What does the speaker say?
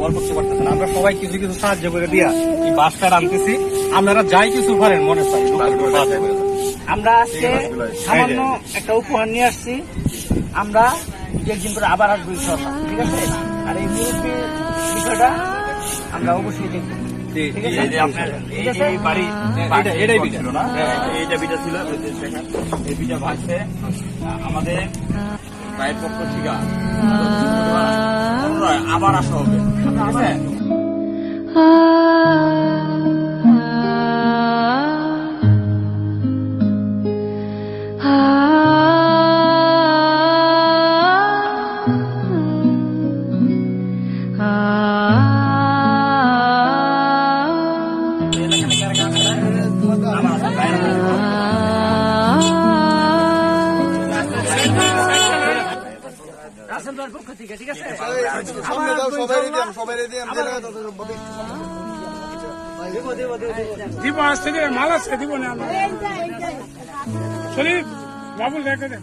বল করতে পারতেছেন, আমরা সবাই কিছু কিছু সাহায্য করে দিয়া এই বাসটা আনতেছি। আপনারা যাই কিছু করেন মনে চাই আমরা আজকে সামান্য একটা উপহার নিয়ে আসছি। আমরা একদিন করে আবার আসবো ইনশাআল্লাহ, ঠিক আছে? আর এই মুরব্বীর বিষয়টা আমরা অবশ্যই দেখবো। আমাদের ভাইয়ের পক্ষ থেকে আবার আসা হবে, ঠিক আছে? রাসেলদার পক্ষ থেকে, ঠিক আছে? দিব আসতে মাল আসতে দিব না শরীফ বাবুল রেখে দেখ।